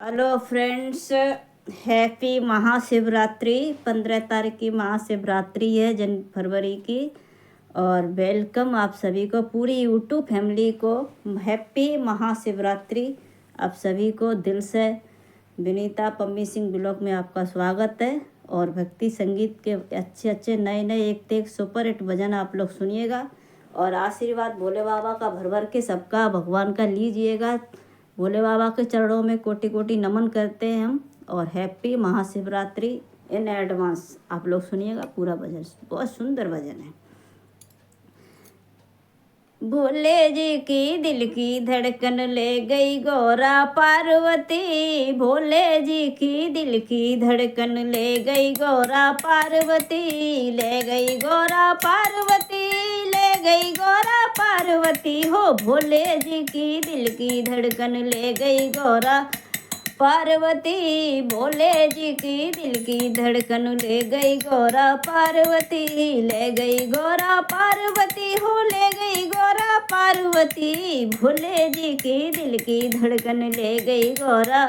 Hello friends, happy Mahashivratri. 15 तारीख की महाशिवरात्रि है फरवरी की। और वेलकम आप सभी को, पूरी यूट्यूब फैमिली को हैप्पी महाशिवरात्रि। आप सभी को दिल से विनीता पम्मी सिंह ब्लॉग में आपका स्वागत है। और भक्ति संगीत के अच्छे अच्छे नए नए एक से एक सुपर हिट भजन आप लोग सुनिएगा और आशीर्वाद भोले बाबा का भर भर के सबका भगवान का लीजिएगा। भोले बाबा के चरणों में कोटि कोटि नमन करते हैं हम। और हैप्पी महाशिवरात्रि इन एडवांस। आप लोग सुनिएगा पूरा भजन, बहुत सुंदर भजन है। भोले जी की दिल की धड़कन ले गई गौरा पार्वती। भोले जी की दिल की धड़कन ले गई गौरा पार्वती। ले गई गौरा पार्वती, ले गई गौरा पार्वती हो। भोले जी की दिल की धड़कन ले गई गौरा पार्वती। भोले जी की दिल की धड़कन ले गई गौरा पार्वती। ले गई गौरा पार्वती हो, ले गई गौरा पार्वती। भोले जी की दिल की धड़कन ले गई गौरा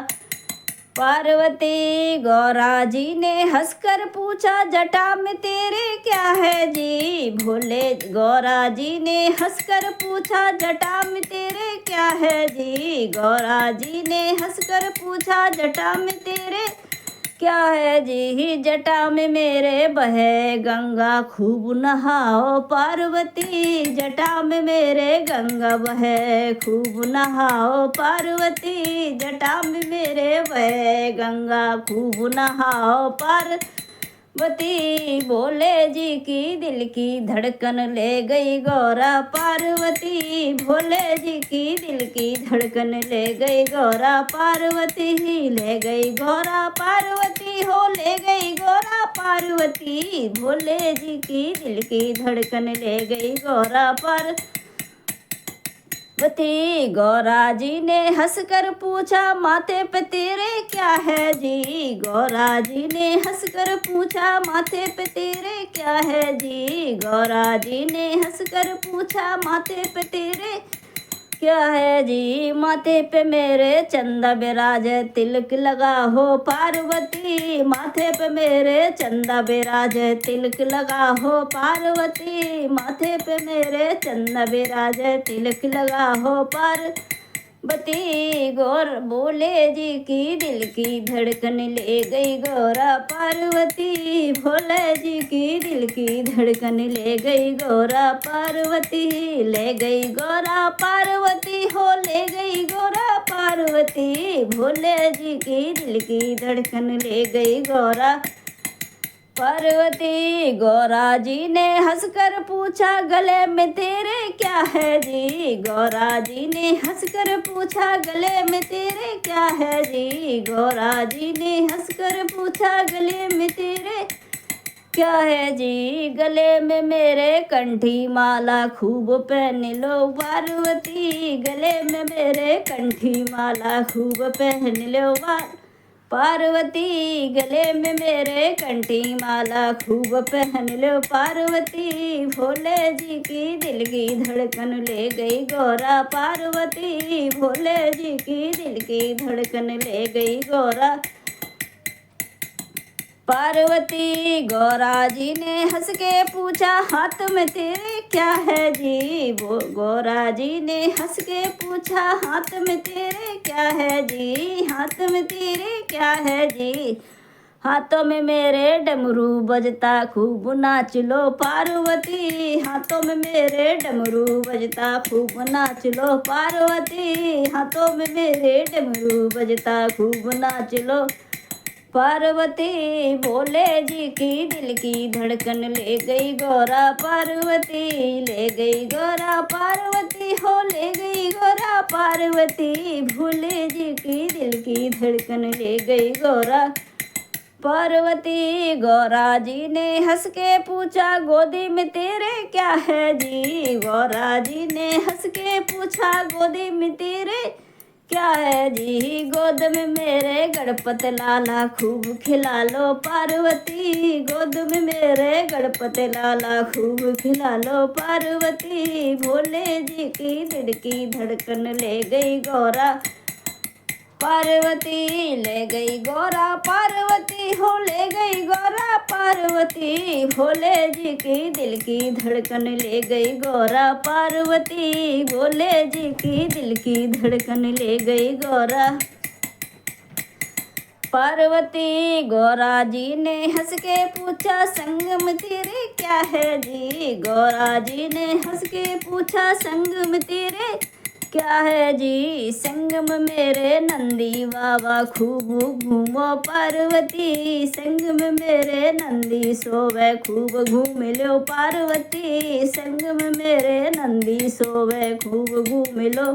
पार्वती। गौरा जी ने हंसकर पूछा, जटा में तेरे क्या है जी। भोले गौरा जी ने हंसकर पूछा, जटा में तेरे क्या है जी। गौरा जी ने हंसकर पूछा, जटा में तेरे क्या है जी। जटा में मेरे बहे गंगा खूब नहाओ पार्वती। जटा में मेरे गंगा बहे खूब नहाओ पार्वती। जटा में मेरे बहे गंगा खूब नहाओ पार्वती। भोले जी की दिल की धड़कन ले गई गौरा पार्वती। भोले जी की दिल की धड़कन ले गई गौरा पार्वती। ले गई गौरा पार्वती हो, ले गई गौरा पार्वती। भोले जी की दिल की धड़कन ले गई गौरा पार्वती। गौरा जी ने हंसकर पूछा, माथे पे तेरे क्या है जी। गौरा जी ने हंसकर पूछा, माथे पे तेरे क्या है जी। गौरा जी ने हंसकर पूछा, माथे पे तेरे क्या है जी। माथे पे मेरे चंदा बिराजे, तिलक लगा हो पार्वती। माथे पे मेरे चंदा बिराजे, तिलक लगा हो पार्वती। माथे पे मेरे चंदा बिराजे, तिलक लगा हो पार्वती। गौर भोले जी की दिल की धड़कन ले गई गौरा पार्वती। भोले जी की दिल की धड़कन ले गई गौरा पार्वती। ले गई गौरा पार्वती हो, ले गई गौरा पार्वती। भोले जी की दिल की धड़कन ले गई गौरा पार्वती। गौरा जी ने हंसकर पूछा, गले में तेरे क्या है जी। गौरा जी ने हंसकर पूछा, गले में तेरे क्या है जी। गौरा जी ने हंसकर पूछा, गले में तेरे क्या है जी। गले में मेरे कंठी माला खूब पहन लो पार्वती। गले में मेरे कंठी माला खूब पहन लो पार्वती। गले में मेरे कंठी माला खूब पहन लो पार्वती। भोले जी की दिल की धड़कन ले गई गौरा पार्वती। भोले जी की दिल की धड़कन ले गई गौरा पार्वती। गौरा जी ने हंस के पूछा, हाथ में तेरे क्या है जी। गौरा जी ने हंस के पूछा, हाथ में तेरे क्या है जी। हाथ में तेरे क्या है जी। हाथों में मेरे डमरू बजता खूब नाच लो पार्वती। हाथों में मेरे डमरू बजता खूब नाच लो पार्वती। हाथों में मेरे डमरू बजता खूब नाच लो पार्वती। भोले जी की दिल की धड़कन ले गई गौरा पार्वती। ले गई गौरा पार्वती हो, ले गई गौरा पार्वती। भोले जी की दिल की धड़कन ले गई गौरा पार्वती। गौरा जी ने हंस के पूछा, गोदी में तेरे क्या है जी। गौरा जी ने हंस के पूछा, गोदी में तेरे क्या है जी। गोद में मेरे गणपत लाला खूब खिला लो पार्वती। गोद में मेरे गणपत लाला खूब खिला लो पार्वती। भोले जी की दिल की धड़कन ले गई गौरा पार्वती ले गई गौरा पार्वती हो ले गई गौरा पार्वती भोले जी की दिल की धड़कन ले गई गौरा पार्वती भोले जी की दिल की धड़कन ले गई गौरा पार्वती। गौरा जी ने हंस के पूछा संगम तेरे क्या है जी गौरा जी ने हंस के पूछा संगम तेरे क्या है जी संगम मेरे नंदी बाबा खूब घूमो पार्वती संगम मेरे नंदी सोवे खूब घूम लो पार्वती संगम मेरे नंदी सोवे खूब घूम लो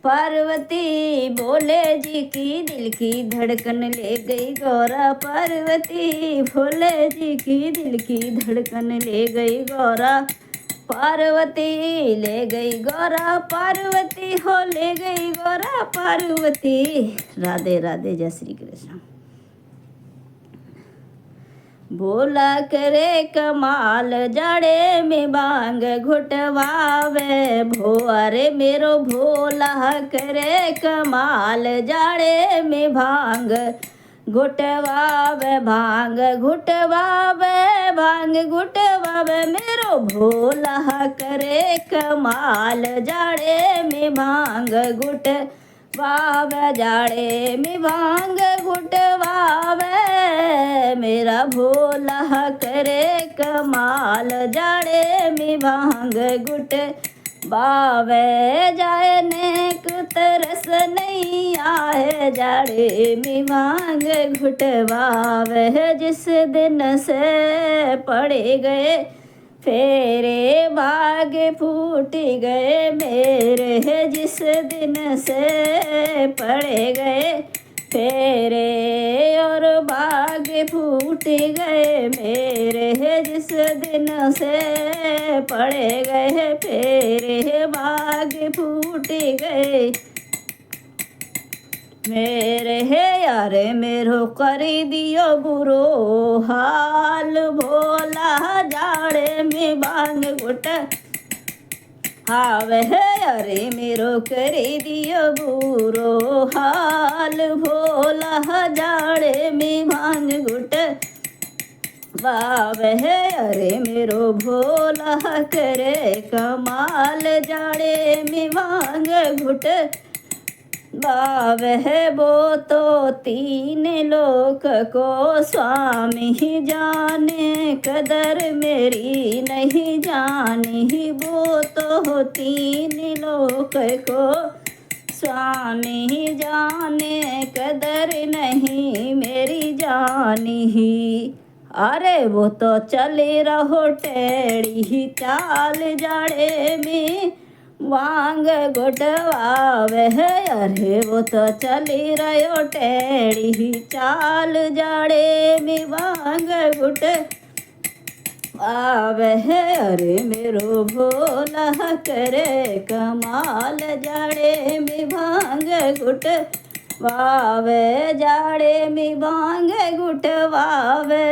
पार्वती भोले जी की दिल की धड़कन ले गई गौरा पार्वती भोले जी की दिल की धड़कन ले गई गौरा पार्वती ले गई गौरा पार्वती हो ले गई गौरा पार्वती। राधे राधे जय श्री कृष्ण। बोला करे कमाल जाड़े में बांग घुटवावे भोरे मेरो भोला करे कमाल जाड़े में भांग घुटवावे भांग घुटवावे भांग घुटवावे मेरो भोला करे कमाल जाड़े में भांग घुटवावे जाड़े में भांग घुटवावे मेरा भोला करे कमाल जाड़े में भांग घुटवावे जाए नेक तरस नहीं आए जाड़े में भांग घुटवावे जिस दिन से पड़े गए फेरे भाग फूट गए मेरे जिस दिन से पड़े गए फेरे और भाग फूट गए मेरे जिस दिन से पड़े गए फेरे भाग फूट गए मेरे यारे मेरो करी दियो बुरो हाल भोला जाड़े में भांग घुट हावे अरे मेरो करी दियो बुरो हाल भोला जाड़े में भांग घुट बावे अरे मेरो भोला करे कमाल जाड़े में भांग घुट बावे वो तो तीन लोक को स्वामी जाने कदर मेरी नहीं जानी वो तो तीन लोक को स्वामी जाने कदर नहीं मेरी जानी अरे वो तो चले रहो टेढ़ी चाल जाड़े में भांग घुटवावे अरे वो तो चली रहो टेढ़ी चाल जाड़े में भांग घुटवावे अरे मेरो भोला करे कमाल जाड़े में भांग घुटवावे जाड़े में भांग घुटवावे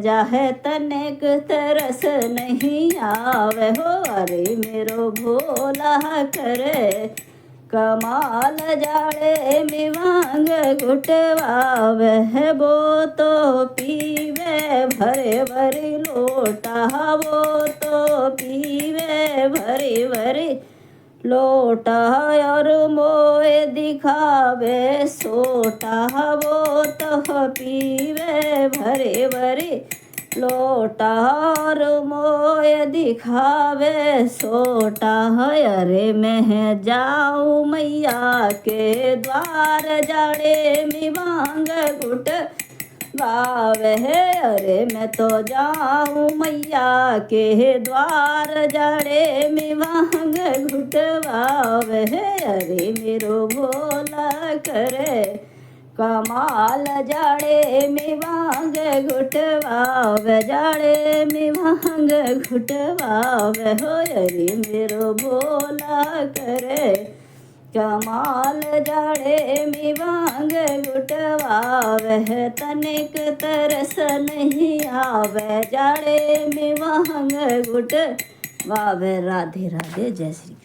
जाहे तनिक तरस नहीं आवे हो अरे मेरो भोला करे कमाल जाड़े में भांग घुटवावे वो तो पीवे भरे भरे लोटा वो तो पीवे भरे भरे लोटा और मोए दिखावे सोटा वो तो पीवे भरे भरे लोटा और मोए दिखावे सोटा अरे मैं जाऊँ मैया के द्वार जाड़े में भांग घुट बावे अरे मैं तो जाऊँ मैया के द्वार जाड़े में भांग घुटवावे अरे मेरो भोला करे कमाल जाड़े में भांग घुटवावे जाड़े में भांग घुटवावे हो अरे मेरो भोला करे कमाल जाड़े में भांग घुटवावे तनिक तरस नहीं आवे जाड़े में भांग घुटवावे। राधे राधे जय श्री कृष्ण।